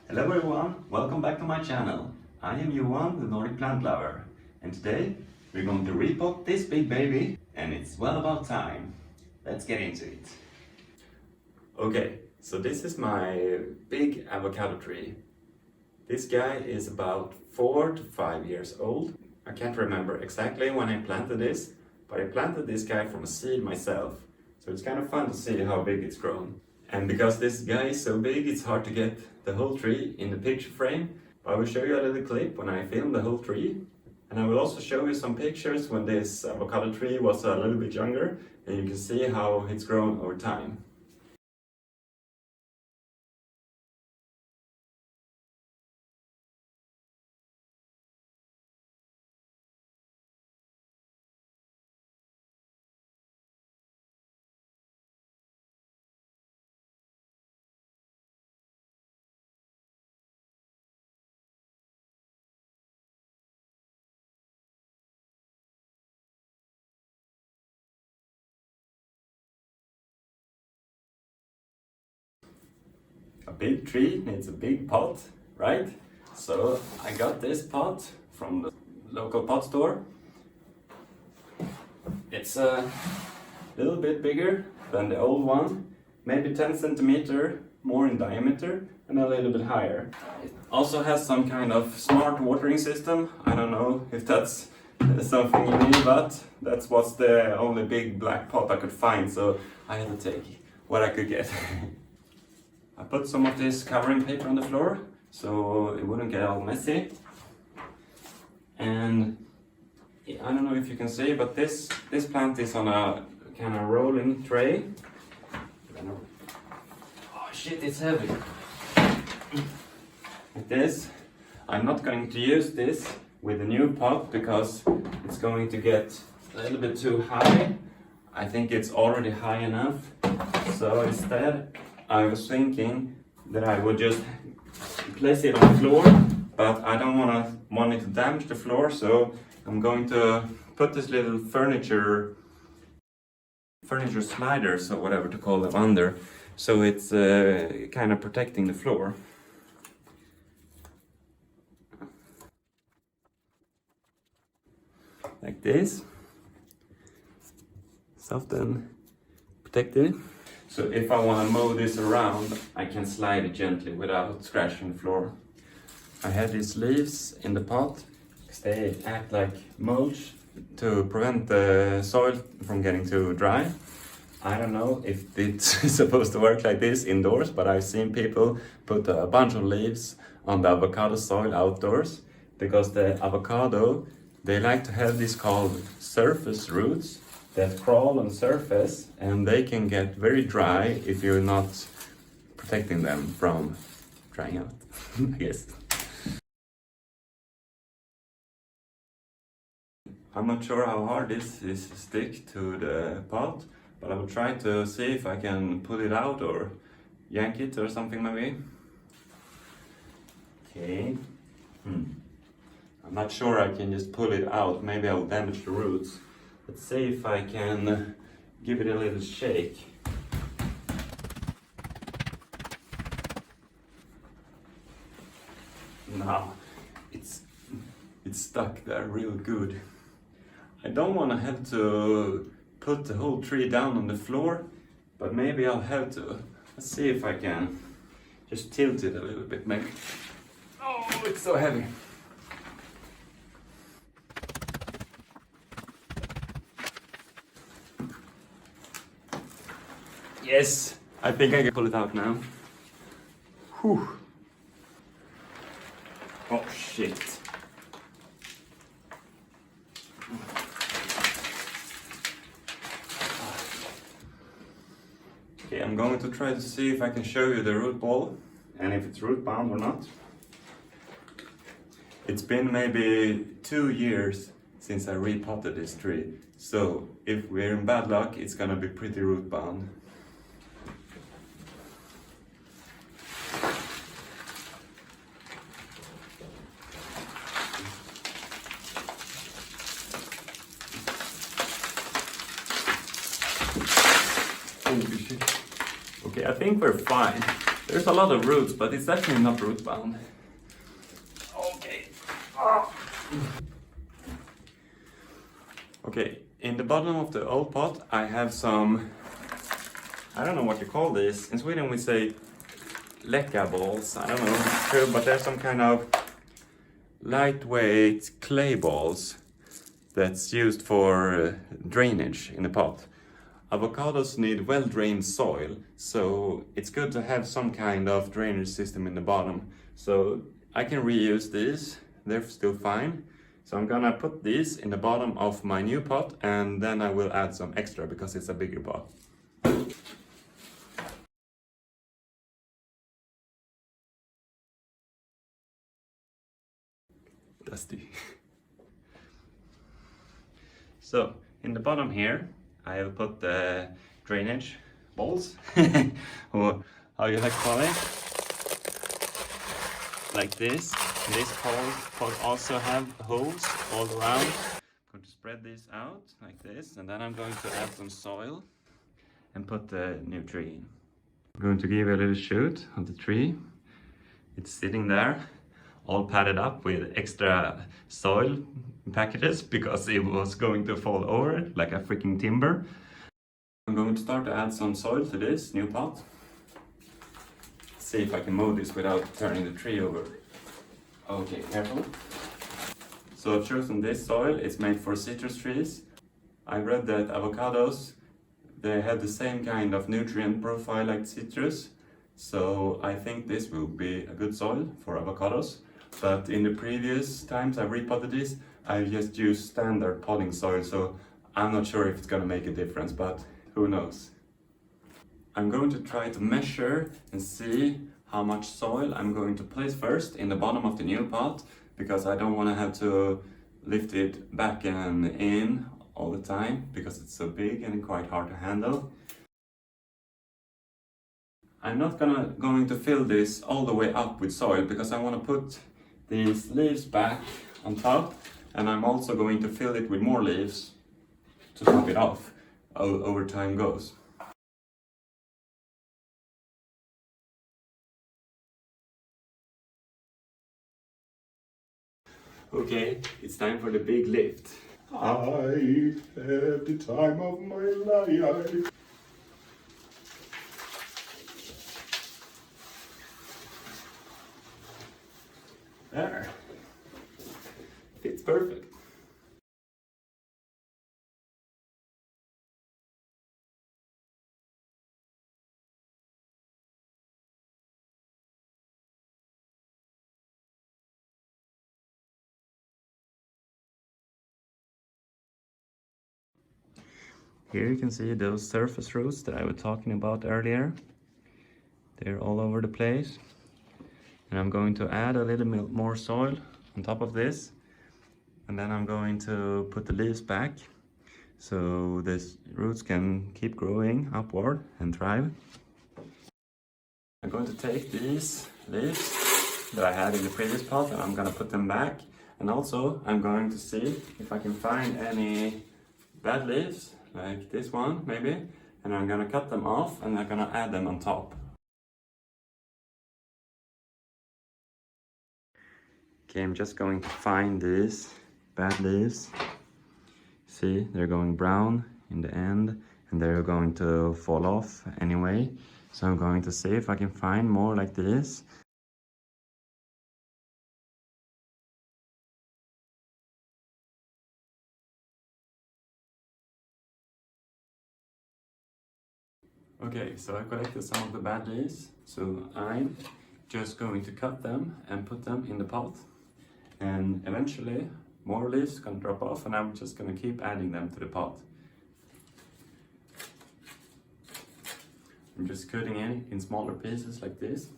Hello everyone, welcome back to my channel. I am Johan, the Nordic plant lover, and today we're going to repot this big baby, and it's well about time. Let's get into it. Okay, so this is my big avocado tree. This guy is about 4 to 5 years old. I can't remember exactly when I planted this, but I planted this guy from a seed myself. So it's kind of fun to see how big it's grown. And because this guy is so big, it's hard to get the whole tree in the picture frame. But I will show you a little clip when I filmed the whole tree. And I will also show you some pictures when this avocado tree was a little bit younger, and you can see how it's grown over time. A big tree needs a big pot, right? So I got this pot from the local pot store. It's a little bit bigger than the old one, maybe 10 centimeter more in diameter and a little bit higher. It also has some kind of smart watering system. I don't know if that's something you need, but that was the only big black pot I could find, so I had to take what I could get. I put some of this covering paper on the floor so it wouldn't get all messy. And I don't know if you can see, but this plant is on a kind of rolling tray. Oh shit, it's heavy. Like this. I'm not going to use this with the new pot because it's going to get a little bit too high. I think it's already high enough. So instead, I was thinking that I would just place it on the floor, but I don't want it to damage the floor, so I'm going to put this little furniture sliders or whatever to call them under, so it's kind of protecting the floor. Like this. Soft and protected. So if I want to move this around, I can slide it gently without scratching the floor. I have these leaves in the pot because they act like mulch to prevent the soil from getting too dry. I don't know if it's supposed to work like this indoors, but I've seen people put a bunch of leaves on the avocado soil outdoors because the avocado, they like to have this called surface roots that crawl on surface, and they can get very dry if you're not protecting them from drying out, I guess. I'm not sure how hard this is to stick to the pot, but I will try to see if I can pull it out or yank it or something maybe. Okay. I'm not sure I can just pull it out, maybe I'll damage the roots. Let's see if I can give it a little shake. Now, it's stuck there real good. I don't want to have to put the whole tree down on the floor, but maybe I'll have to. Let's see if I can just tilt it a little bit maybe. Oh, it's so heavy. Yes, I think I can pull it out now. Whew. Oh shit. Okay, I'm going to try to see if I can show you the root ball and if it's root bound or not. It's been maybe 2 years since I repotted this tree, so if we're in bad luck, it's gonna be pretty root bound. Okay, I think we're fine. There's a lot of roots, but it's definitely not root bound. Okay. Oh. Okay, in the bottom of the old pot I have some, I don't know what you call this. In Sweden we say läcka balls. I don't know if it's true, but there's some kind of lightweight clay balls that's used for drainage in the pot. Avocados need well-drained soil, so it's good to have some kind of drainage system in the bottom. So I can reuse these, they're still fine. So I'm gonna put these in the bottom of my new pot, and then I will add some extra because it's a bigger pot. Dusty. So in the bottom here I have put the drainage balls, or how you like to call it, like this. This pot also have holes all around. I'm going to spread this out like this, and then I'm going to add some soil and put the new tree in. I'm going to give you a little shoot of the tree. It's sitting there, all padded up with extra soil packages because it was going to fall over like a freaking timber. I'm going to start to add some soil to this new pot. See if I can move this without turning the tree over. Okay, careful. So I've chosen this soil, it's made for citrus trees. I read that avocados, they have the same kind of nutrient profile like citrus. So I think this will be a good soil for avocados. But in the previous times I've repotted this, I've just used standard potting soil, so I'm not sure if it's gonna make a difference, but who knows. I'm going to try to measure and see how much soil I'm going to place first in the bottom of the new pot, because I don't want to have to lift it back and in all the time because it's so big and quite hard to handle. I'm not going to fill this all the way up with soil because I want to put these leaves back on top, and I'm also going to fill it with more leaves to top it off over time goes. Okay, it's time for the big lift. I had the time of my life. There. Fits perfect. Here you can see those surface roots that I was talking about earlier. They're all over the place. And I'm going to add a little more soil on top of this. And then I'm going to put the leaves back so these roots can keep growing upward and thrive. I'm going to take these leaves that I had in the previous pot and I'm going to put them back. And also I'm going to see if I can find any bad leaves, like this one maybe, and I'm gonna cut them off and I'm gonna add them on top. Okay, I'm just going to find these bad leaves. See, they're going brown in the end and they're going to fall off anyway. So I'm going to see if I can find more like this. Okay, so I collected some of the bad leaves, so I'm just going to cut them and put them in the pot, and eventually more leaves gonna drop off and I'm just gonna keep adding them to the pot. I'm just cutting it in smaller pieces like this.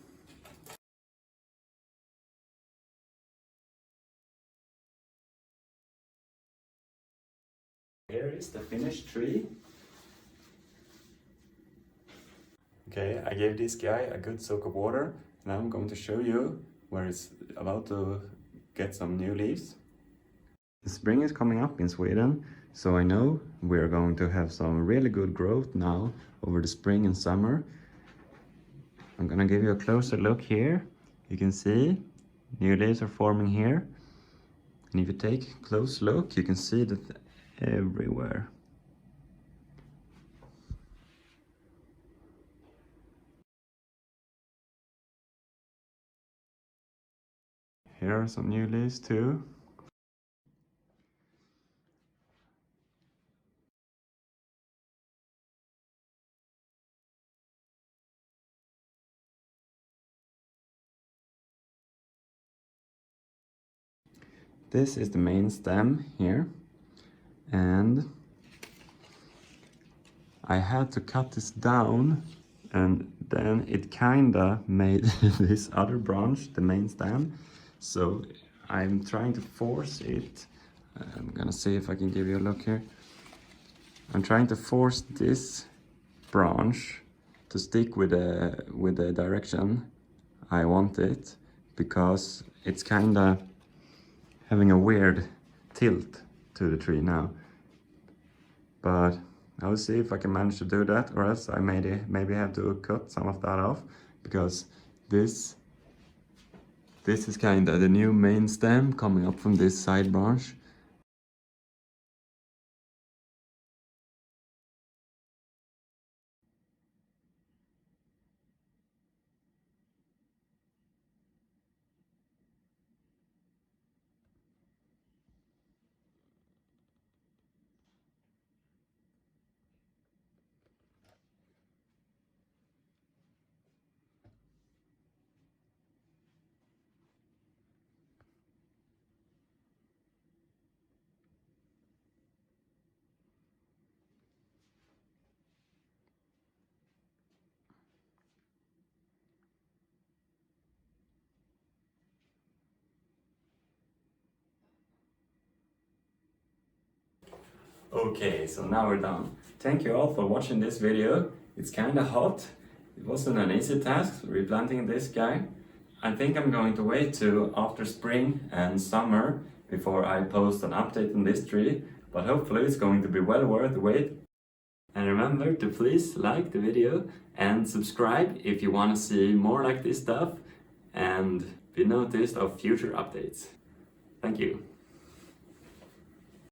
Here is the finished tree. Okay, I gave this guy a good soak of water. Now I'm going to show you where it's about to get some new leaves. The spring is coming up in Sweden, so I know we're going to have some really good growth now over the spring and summer. I'm gonna give you a closer look here. You can see new leaves are forming here. And if you take a close look, you can see that everywhere. Here are some new leaves too. This is the main stem here, and I had to cut this down, and then it kinda made this other branch the main stem. So I'm trying to force it. I'm gonna see if I can give you a look here. I'm trying to force this branch to stick with the direction I want it, because it's kinda having a weird tilt to the tree now. But I'll see if I can manage to do that, or else I maybe have to cut some of that off, because this is kinda the new main stem coming up from this side branch. Okay, so now we're done. Thank you all for watching this video. It's kinda hot. It wasn't an easy task replanting this guy. I think I'm going to wait till after spring and summer before I post an update on this tree, but hopefully it's going to be well worth the wait. And remember to please like the video and subscribe if you want to see more like this stuff and be noticed of future updates. Thank you.